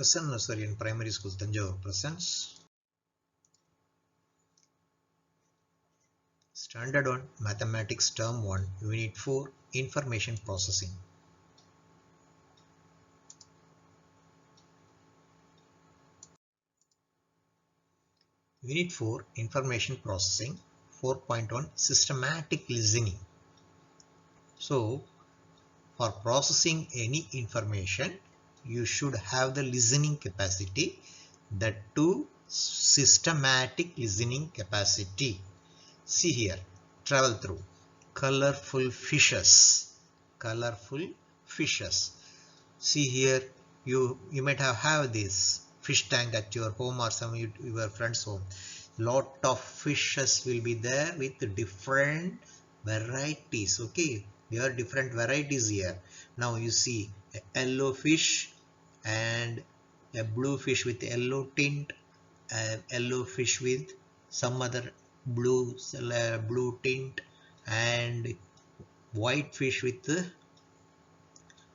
Prasanna Nursery Primary School, Tanjore presents Standard 1 Mathematics Term 1 Unit 4 Information Processing. Unit 4 Information Processing 4.1 Systematic Listening. So, for processing any information, you should have the listening capacity, that too systematic listening capacity. See here, travel through colorful fishes. Colorful fishes. See here, you might have this fish tank at your home or some your friend's home. Lot of fishes will be there with different varieties. Okay, there are different varieties here. Now you see a yellow fish and a blue fish with yellow tint, and yellow fish with some other blue tint, and white fish with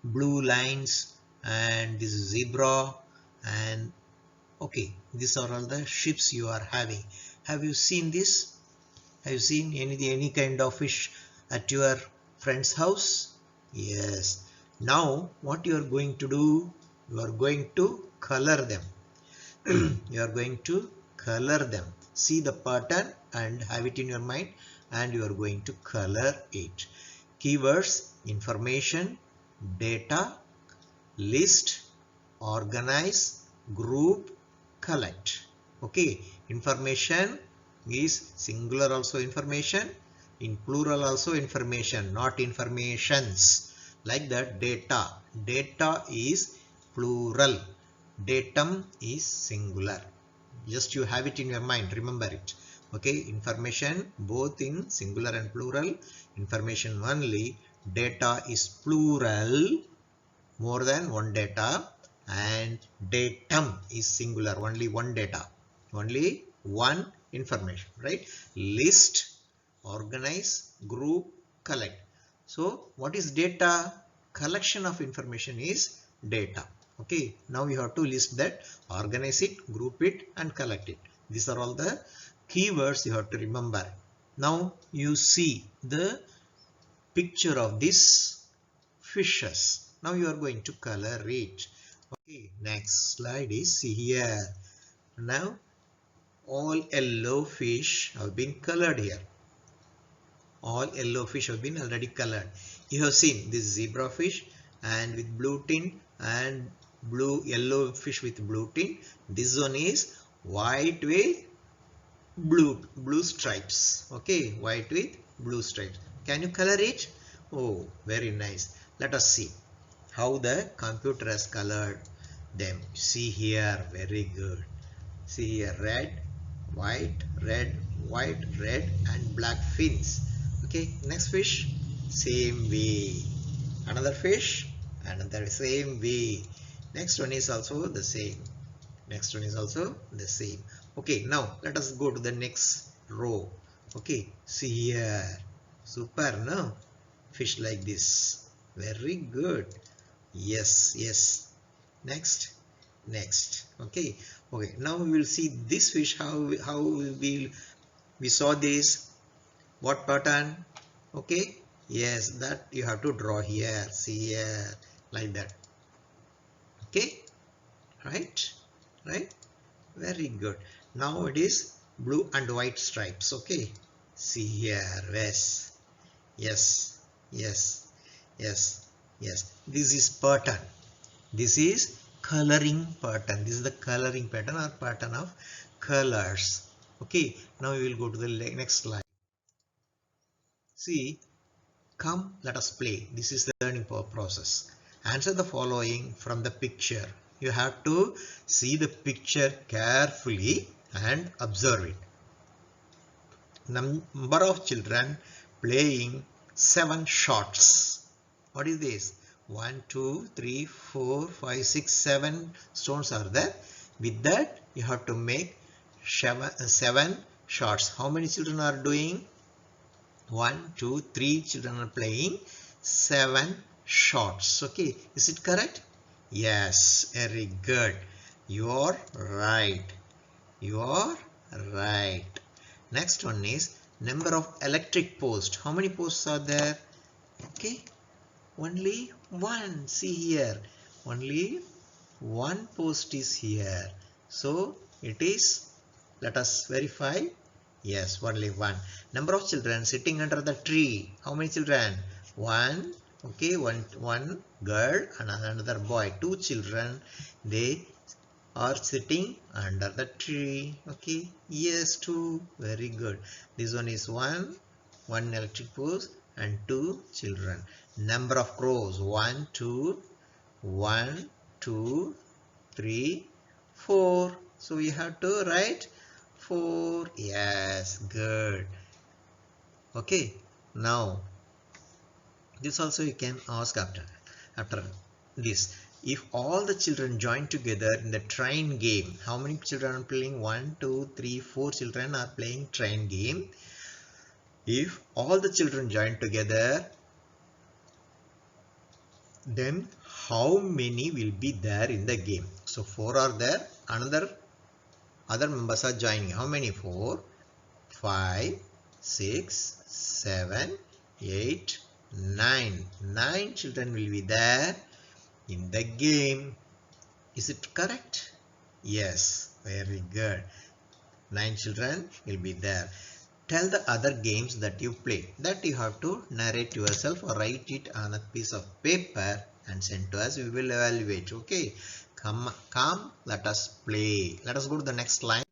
blue lines, and this zebra, and okay, these are all the ships you are having. Have you seen this? Have you seen any kind of fish at your friend's house? Yes. Now what you are going to do? You are going to color them. You are going to color them. See the pattern and have it in your mind, and you are going to color it. Keywords: information, data, list, organize, group, collect. Okay, information is singular also information, in plural also information, not informations. Like that, data. Data is plural. Datum is singular. Just you have it in your mind, remember it. Okay, information both in singular and plural. Information only. Data is plural, more than one data, and datum is singular, only one data, only one information, right? List, organize, group, collect. So what is data? Collection of information is data. Okay, now you have to list that, organize it, group it, and collect it. These are all the keywords you have to remember. Now you see the picture of these fishes. Now you are going to color it. Okay, next slide is, see here. Now all yellow fish have been colored here. All yellow fish have been already colored. You have seen this zebra fish and with blue tint, and yellow fish with blue tint. This one is white with blue stripes. Okay, white with blue stripes. Can you color it? Oh, very nice. Let us see how the computer has colored them. See here, very good. See here, red, white, red, white, red, and black fins. Okay, next fish, same way. Another fish, another same way. Next one is also the same. Next one is also the same. Okay, now let us go to the next row. Okay, see here, super, no? Fish like this, very good. Yes. Next. Okay. Now we will see this fish. How we saw this. What pattern? Okay. Yes, that you have to draw here. See here, like that. Okay. Right. Very good. Now it is blue and white stripes. Okay. See here. Yes. This is pattern. This is coloring pattern. This is the coloring pattern or pattern of colors. Okay, now we will go to the next slide. See, come, let us play. This is the learning process. Answer the following from the picture. You have to see the picture carefully and observe it. Number of children playing 7 shots. What is this? 1, 2, 3, 4, 5, 6, 7 stones are there. With that, you have to make 7 shots. How many children are doing? 1, 2, 3 children are playing 7 shots. Okay, is it correct? Yes, very good. You are right. You are right. Next one is number of electric posts. How many posts are there? Okay, only one. See here, only one post is here. So it is, let us verify. Yes, only one. Number of children sitting under the tree. How many children? One. Okay, one girl and another boy. Two children. They are sitting under the tree. Okay, yes, two. Very good. This one is one electric post and two children. Number of crows. One, two, three, four. So we have to write four. Yes, good. Okay, now this also you can ask after this. If all the children join together in the train game, how many children are playing? 1, 2, 3, 4 children are playing train game. If all the children join together, then how many will be there in the game? So 4 are there, other members are joining. How many? 4, 5, 6, 7, 8, 9. 9 children will be there in the game. Is it correct? Yes, very good. 9 children will be there. Tell the other games that you play. That you have to narrate yourself or write it on a piece of paper and send to us. We will evaluate. Okay. Come, let us play. Let us go to the next line.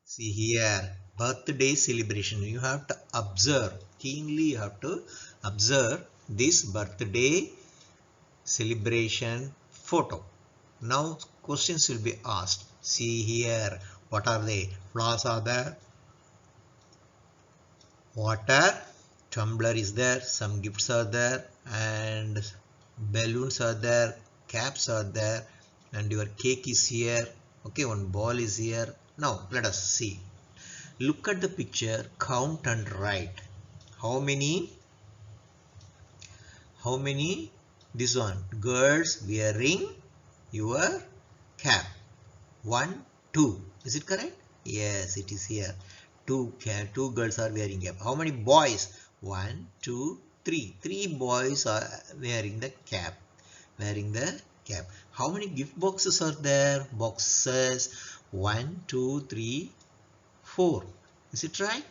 See here, birthday celebration. You have to observe. Keenly you have to observe this birthday celebration photo. Now questions will be asked. See here, what are they? Flowers are there, water, tumbler is there, some gifts are there, and balloons are there, caps are there, and your cake is here. Okay, one ball is here. Now let us see. Look at the picture, count and write. How many? This one, girls wearing your cap. 1, 2. Is it correct? Yes, it is here. Two girls are wearing cap. How many boys? 1, 2, 3. 3 boys are wearing the cap. How many gift boxes are there? Boxes. 1, 2, 3, 4. Is it right?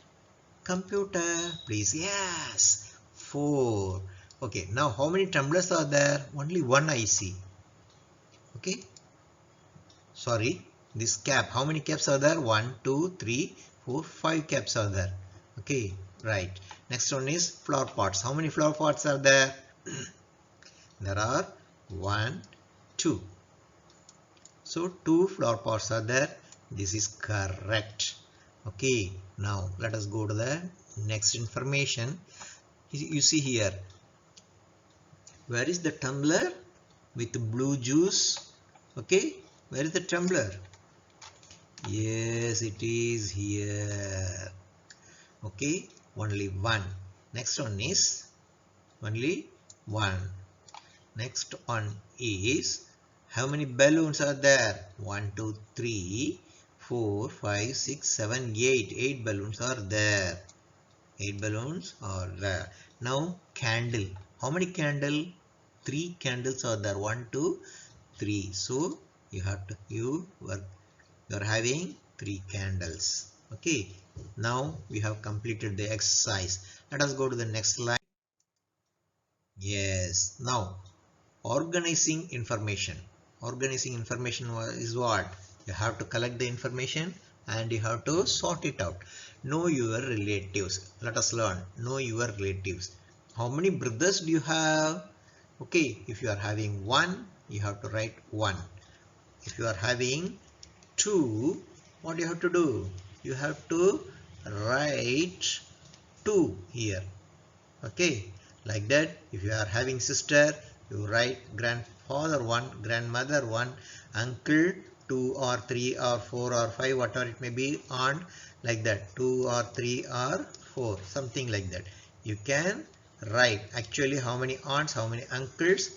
Computer, please. Yes, 4. Okay, now how many tumblers are there? Only one I see. Okay, sorry, this cap. How many caps are there? 1, 2, 3, 4, 5 caps are there. Okay, right. Next one is flower pots. How many flower pots are there? There are 1, 2. So 2 flower pots are there. This is correct. Okay, now let us go to the next information. You see here, where is the tumbler with blue juice? Okay, where is the tumbler? Yes, it is here. Okay, only one. Next one is only one. Next one is, how many balloons are there? 1, 2, 3, 4, 5, 6, 7, 8. 8 balloons are there. 8 balloons are there. Now candle. How many candle? 3 candles are there. 1, 2, 3. So you are having 3 candles. Okay. Now we have completed the exercise. Let us go to the next slide. Yes. Now organizing information. Organizing information is what? You have to collect the information and you have to sort it out. Know your relatives. Let us learn. Know your relatives. How many brothers do you have? Okay, if you are having 1, you have to write 1. If you are having 2, what do you have to do? You have to write 2 here. Okay, like that. If you are having sister, you write grandfather 1, grandmother 1, uncle 2 or 3 or 4 or 5, whatever it may be, aunt, like that, 2 or 3 or 4, something like that. You can write actually how many aunts, how many uncles,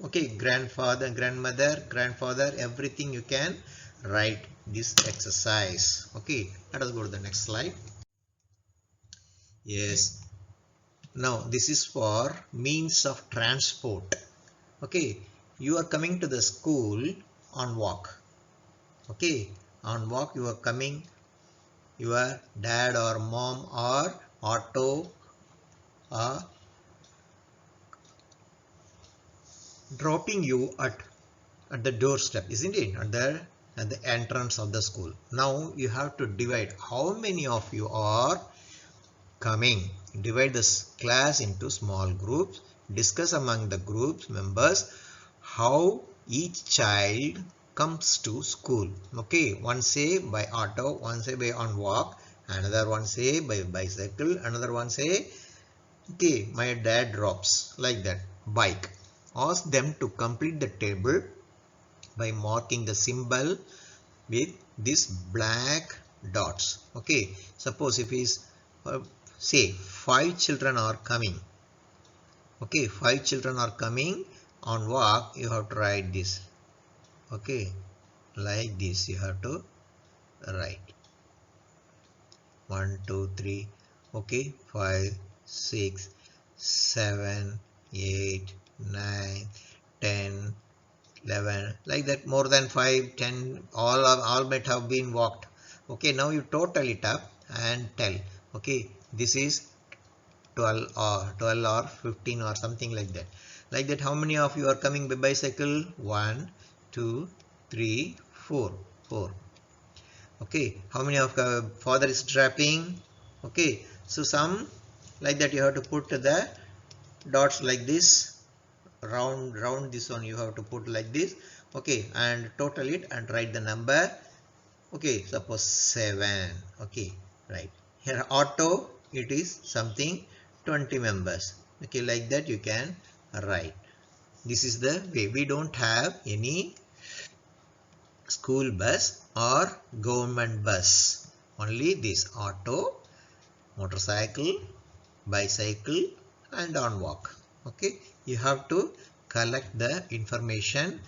Okay, grandfather, grandmother, grandfather, everything you can write this exercise. Okay, let us go to the next slide. Yes, now this is for means of transport. Okay, you are coming to the school on walk. Okay, on walk you are coming, your dad or mom or auto are dropping you at the doorstep, isn't it? At the entrance of the school. Now you have to divide how many of you are coming. Divide this class into small groups. Discuss among the groups members how each child comes to school. Okay, one say by auto, one say by on walk, another one say by bicycle, another one say okay, my dad drops, like that, bike. Ask them to complete the table by marking the symbol with these black dots. Okay, suppose if is say 5 children are coming. Okay, 5 children are coming on walk, you have to write this. Okay, like this you have to write 1 2 3. Okay, 5 6 7 8 9 10 11, like that, more than 5 10, all might have been walked. Okay, now you total it up and tell. Okay, this is 12 or 15 or something like that. Like that, how many of you are coming by bicycle? 1 2 3 4 4. Okay, how many of father is dropping? Okay, so some, like that, you have to put the dots like this, round this one you have to put like this. Okay, and total it and write the number. Okay, suppose 7. Okay, right here auto, it is something 20 members. Okay, like that you can write. This is the way. We don't have any school bus or government bus, only this auto, motorcycle, bicycle and on walk. Okay, you have to collect the information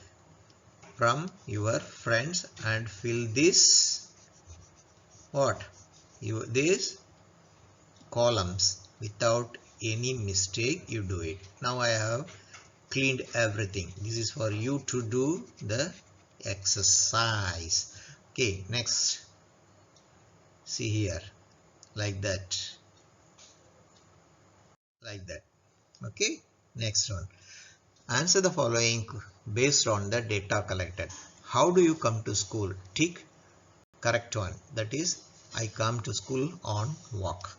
from your friends and fill this what these columns without any mistake. You do it. Now I have cleaned everything. This is for you to do the exercise. Okay, next, see here, like that, like that. Okay, next one, answer the following based on the data collected. How do you come to school? Tick correct one, that is I come to school on walk.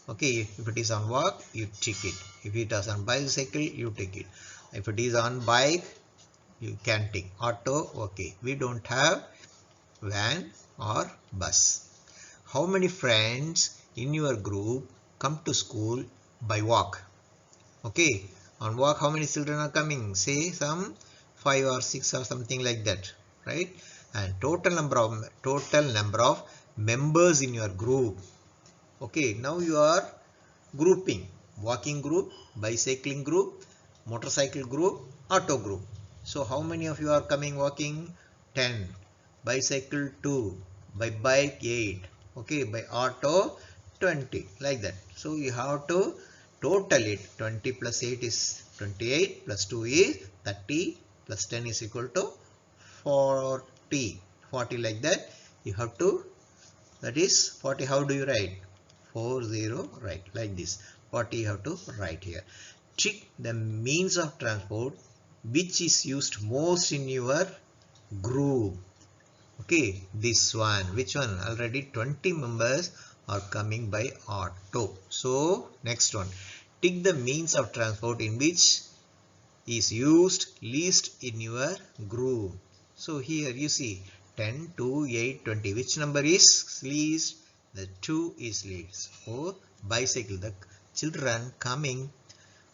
Okay, if it is on walk you tick it. If it is on bicycle you tick it. If it is on bike you can tick. Auto, okay, we don't have van or bus. How many friends in your group come to school by walk? Okay, on walk how many children are coming? Say some 5 or 6 or something like that, right? And total number of members in your group. Okay, now you are grouping: walking group, bicycling group, motorcycle group, auto group. So how many of you are coming walking? 10. Bicycle 2. By bike 8. Okay, by auto 20. Like that. So you have to total it. 20 plus 8 is 28, plus 2 is 30, plus 10 is equal to 40. 40, like that. You have to, that is 40. How do you write? 40, right, like this. 40 you have to write here. Check the means of transport which is used most in your group. Okay, this one. Which one? Already 20 members are coming by auto. So next one, tick the means of transport in which is used least in your group. So here you see 10, 2, 8, 20. Which number is least? The 2 is least. For bicycle, the children coming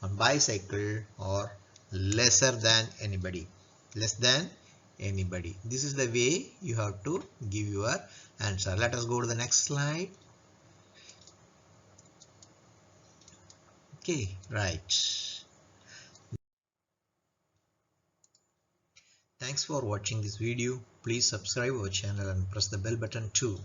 on bicycle are lesser than anybody. Less than anybody. This is the way you have to give your answer. Let us go to the next slide. Okay, right. Thanks for watching this video. Please subscribe our channel and press the bell button too.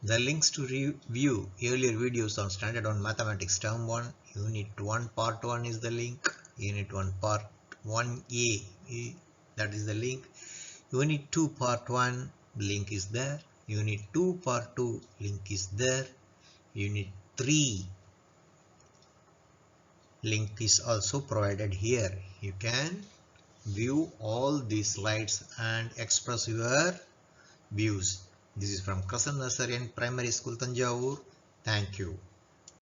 The links to review earlier videos on Standard on Mathematics Term 1, Unit 1 Part 1 is the link. Unit 1 Part 1A, that is the link. Unit 2 Part 1 link is there. Unit 2 Part 2 link is there. Unit 3 link is also provided here. You can view all these slides and express your views. This is from Crescent Nursery and Primary School, Tanjavur. Thank you.